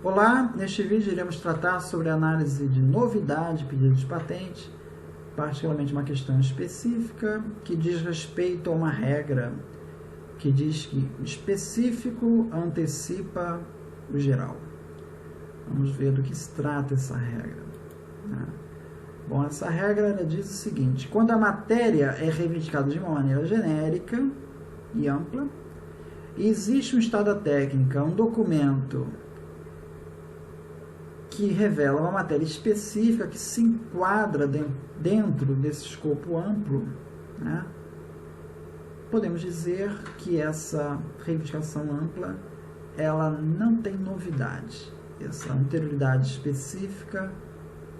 Olá, neste vídeo iremos tratar sobre a análise de novidade, pedido de patente, particularmente uma questão específica que diz respeito a uma regra que diz que o específico antecipa o geral. Vamos ver do que se trata essa regra. Bom, essa regra ela diz o seguinte: quando a matéria é reivindicada de uma maneira genérica e ampla, e existe um estado da técnica, um documento que revela uma matéria específica que se enquadra dentro desse escopo amplo, né? Podemos dizer que essa reivindicação ampla ela não tem novidade. Essa anterioridade específica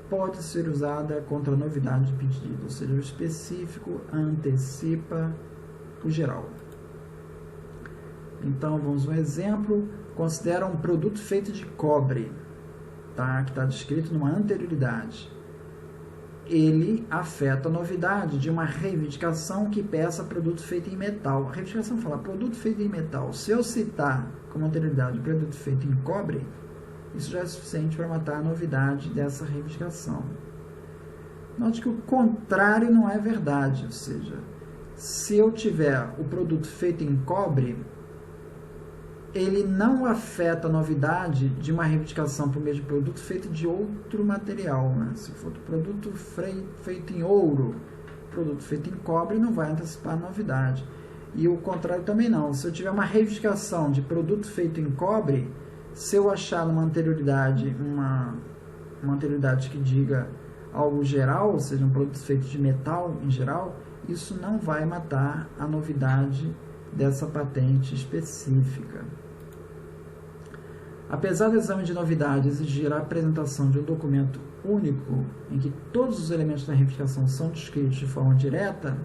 pode ser usada contra a novidade de pedido, ou seja, o específico antecipa o geral. Então, vamos a um exemplo. Considera um produto feito de cobre, tá? Que está descrito numa anterioridade. Ele afeta a novidade de uma reivindicação que peça produto feito em metal. A reivindicação fala produto feito em metal. Se eu citar como anterioridade produto feito em cobre, isso já é suficiente para matar a novidade dessa reivindicação. Note que o contrário não é verdade, ou seja, se eu tiver o produto feito em cobre, ele não afeta a novidade de uma reivindicação por meio de produto feito de outro material, né? Se for produto feito em ouro, produto feito em cobre, não vai antecipar a novidade. E o contrário também não. Se eu tiver uma reivindicação de produto feito em cobre, se eu achar numa anterioridade uma anterioridade que diga algo geral, ou seja, um produto feito de metal em geral, isso não vai matar a novidade dessa patente específica. Apesar do exame de novidade exigir a apresentação de um documento único em que todos os elementos da reivindicação são descritos de forma direta,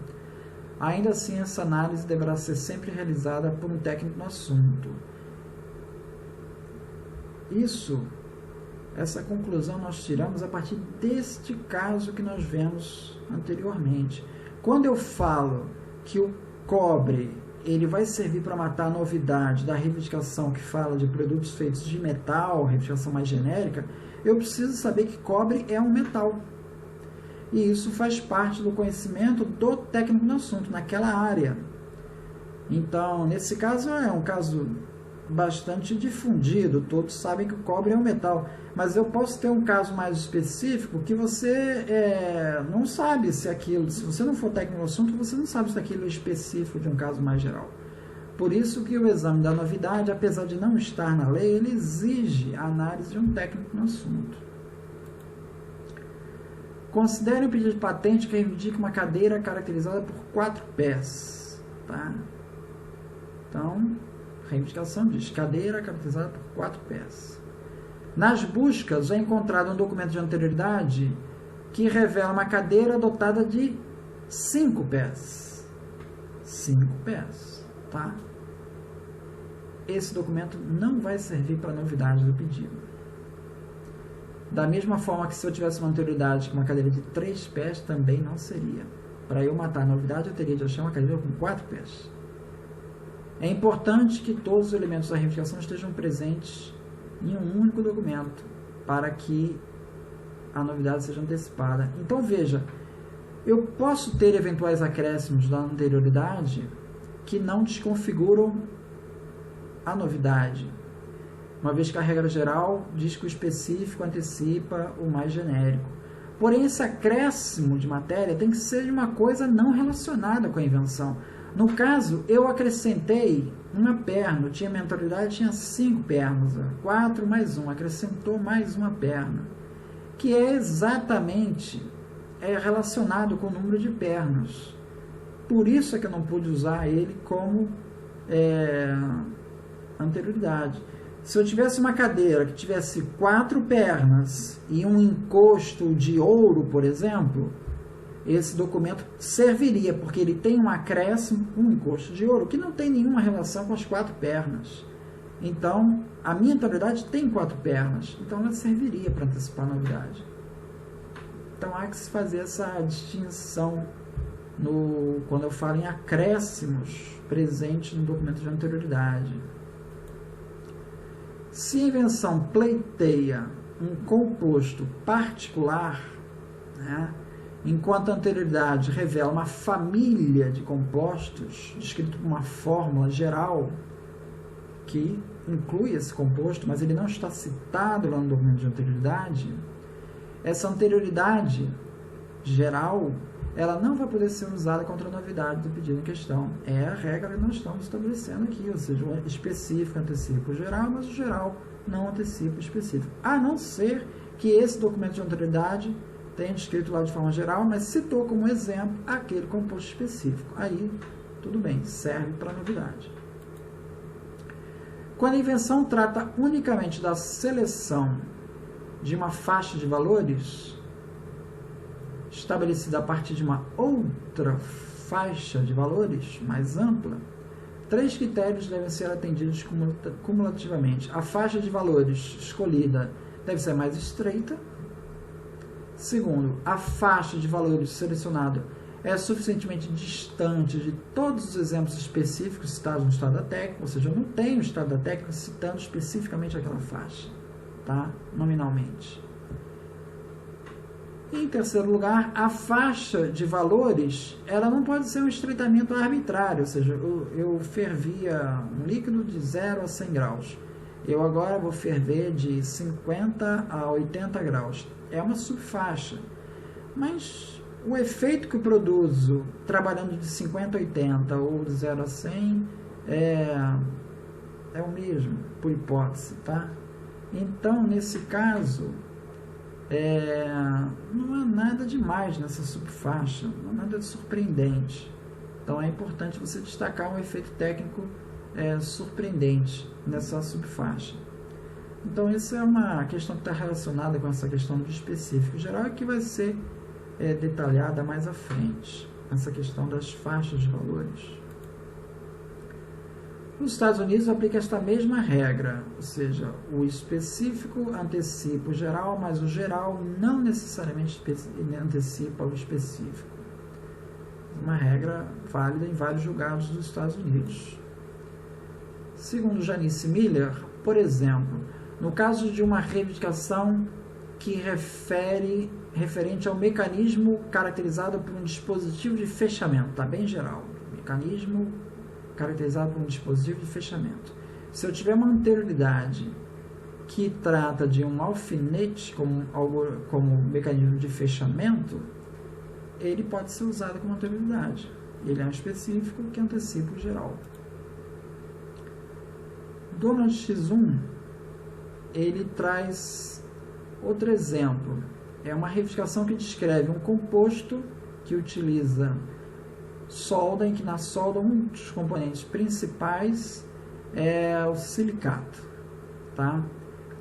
ainda assim essa análise deverá ser sempre realizada por um técnico no assunto. Essa conclusão nós tiramos a partir deste caso que nós vemos anteriormente. Quando eu falo que o cobre ele vai servir para matar a novidade da reivindicação que fala de produtos feitos de metal, reivindicação mais genérica, eu preciso saber que cobre é um metal. E isso faz parte do conhecimento do técnico no assunto, naquela área. Então, nesse caso, é um caso bastante difundido, todos sabem que o cobre é um metal, mas eu posso ter um caso mais específico que você não sabe se aquilo, se você não for técnico no assunto, você não sabe se aquilo é específico de um caso mais geral. Por isso que o exame da novidade, apesar de não estar na lei, ele exige a análise de um técnico no assunto. Considere um pedido de patente que reivindica uma cadeira caracterizada por 4 pés, tá? Então, a reivindicação diz cadeira caracterizada por 4 pés. Nas buscas é encontrado um documento de anterioridade que revela uma cadeira dotada de 5 pés. 5 pés, tá? Esse documento não vai servir para a novidade do pedido. Da mesma forma que se eu tivesse uma anterioridade com uma cadeira de 3 pés, também não seria. Para eu matar a novidade, eu teria de achar uma cadeira com 4 pés. É importante que todos os elementos da reivindicação estejam presentes em um único documento para que a novidade seja antecipada. Então, veja, eu posso ter eventuais acréscimos da anterioridade que não desconfiguram a novidade, uma vez que a regra geral diz que o específico antecipa o mais genérico. Porém, esse acréscimo de matéria tem que ser de uma coisa não relacionada com a invenção. No caso, eu acrescentei uma perna, tinha minha anterioridade, tinha 5 pernas, 4 mais 1, acrescentou mais uma perna, que é exatamente relacionado com o número de pernas. Por isso é que eu não pude usar ele como anterioridade. Se eu tivesse uma cadeira que tivesse 4 pernas e um encosto de ouro, por exemplo, esse documento serviria, porque ele tem um acréscimo, um encosto de ouro, que não tem nenhuma relação com as 4 pernas. Então, a minha anterioridade tem 4 pernas, então ela serviria para antecipar a novidade. Então, há que se fazer essa distinção quando eu falo em acréscimos presentes no documento de anterioridade. Se a invenção pleiteia um composto particular, né, enquanto a anterioridade revela uma família de compostos, descrito por uma fórmula geral que inclui esse composto, mas ele não está citado lá no documento de anterioridade, essa anterioridade geral, ela não vai poder ser usada contra a novidade do pedido em questão. É a regra que nós estamos estabelecendo aqui, ou seja, o específico antecipa o geral, mas o geral não antecipa o específico. A não ser que esse documento de anterioridade tenha descrito lá de forma geral, mas citou como exemplo aquele composto específico. Aí, tudo bem, serve para novidade. Quando a invenção trata unicamente da seleção de uma faixa de valores estabelecida a partir de uma outra faixa de valores mais ampla, 3 critérios devem ser atendidos cumulativamente. A faixa de valores escolhida deve ser mais estreita. Segundo, a faixa de valores selecionada é suficientemente distante de todos os exemplos específicos citados no estado da técnica, ou seja, eu não tenho o estado da técnica citando especificamente aquela faixa, tá? Nominalmente. E, em terceiro lugar, a faixa de valores, ela não pode ser um estreitamento arbitrário, ou seja, eu fervia um líquido de 0 a 100 graus. Eu agora vou ferver de 50 a 80 graus. É uma subfaixa. Mas o efeito que eu produzo trabalhando de 50 a 80 ou de 0 a 100 é o mesmo, por hipótese, tá? Então, nesse caso, não há nada demais nessa subfaixa, não há nada de surpreendente. Então, é importante você destacar um efeito técnico surpreendente nessa subfaixa. Então, essa é uma questão que está relacionada com essa questão do específico geral, que vai ser detalhada mais à frente, essa questão das faixas de valores. Nos Estados Unidos, aplica esta mesma regra, ou seja, o específico antecipa o geral, mas o geral não necessariamente antecipa o específico. Uma regra válida em vários julgados dos Estados Unidos. Segundo Janice Miller, por exemplo, no caso de uma reivindicação que referente ao mecanismo caracterizado por um dispositivo de fechamento, está bem geral, mecanismo caracterizado por um dispositivo de fechamento. Se eu tiver uma anterioridade que trata de um alfinete como mecanismo de fechamento, ele pode ser usado como anterioridade. Ele é um específico que antecipa o geral. Donald X1, ele traz outro exemplo. É uma reivindicação que descreve um composto que utiliza solda, em que na solda um dos componentes principais é o silicato, tá?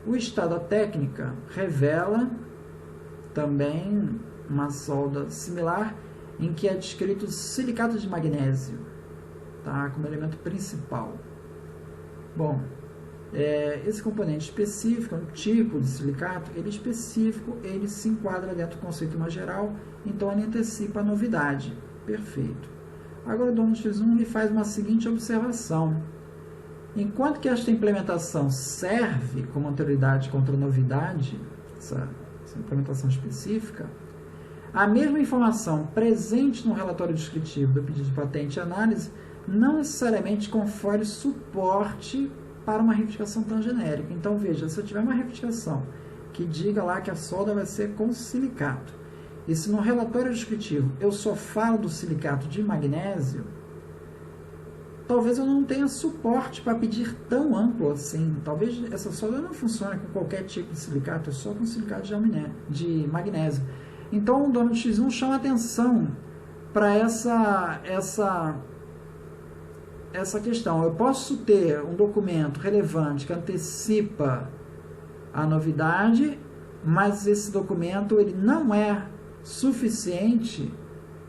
O estado da técnica revela também uma solda similar em que é descrito silicato de magnésio, tá? Como elemento principal. Bom, esse componente específico, um tipo de silicato, ele é específico, ele se enquadra dentro do conceito mais geral, então ele antecipa a novidade. Perfeito. Agora o Donald X1 ele faz uma seguinte observação. Enquanto que esta implementação serve como anterioridade contra a novidade, essa implementação específica, a mesma informação presente no relatório descritivo do pedido de patente e análise não necessariamente confere suporte para uma reivindicação tão genérica. Então, veja, se eu tiver uma reivindicação que diga lá que a solda vai ser com silicato, e se no relatório descritivo eu só falo do silicato de magnésio, talvez eu não tenha suporte para pedir tão amplo assim. Talvez essa solda não funcione com qualquer tipo de silicato, é só com silicato de magnésio. Então, o Donald X1 chama atenção para essa questão. Eu posso ter um documento relevante que antecipa a novidade, mas esse documento ele não é suficiente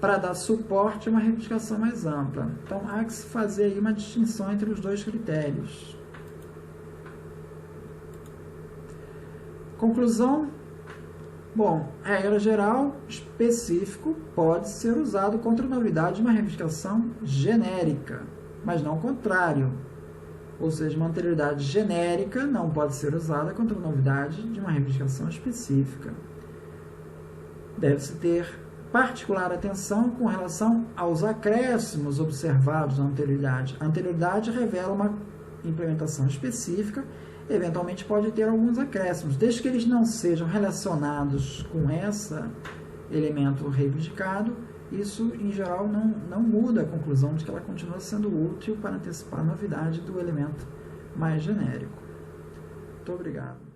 para dar suporte a uma reivindicação mais ampla. Então, há que se fazer aí uma distinção entre os dois critérios. Conclusão. Bom, regra geral, específico pode ser usado contra a novidade de uma reivindicação genérica, mas não o contrário. Ou seja, uma anterioridade genérica não pode ser usada contra a novidade de uma reivindicação específica. Deve-se ter particular atenção com relação aos acréscimos observados na anterioridade. A anterioridade revela uma implementação específica, eventualmente pode ter alguns acréscimos, desde que eles não sejam relacionados com esse elemento reivindicado. Isso, em geral, não muda a conclusão de que ela continua sendo útil para antecipar a novidade do elemento mais genérico. Muito obrigado.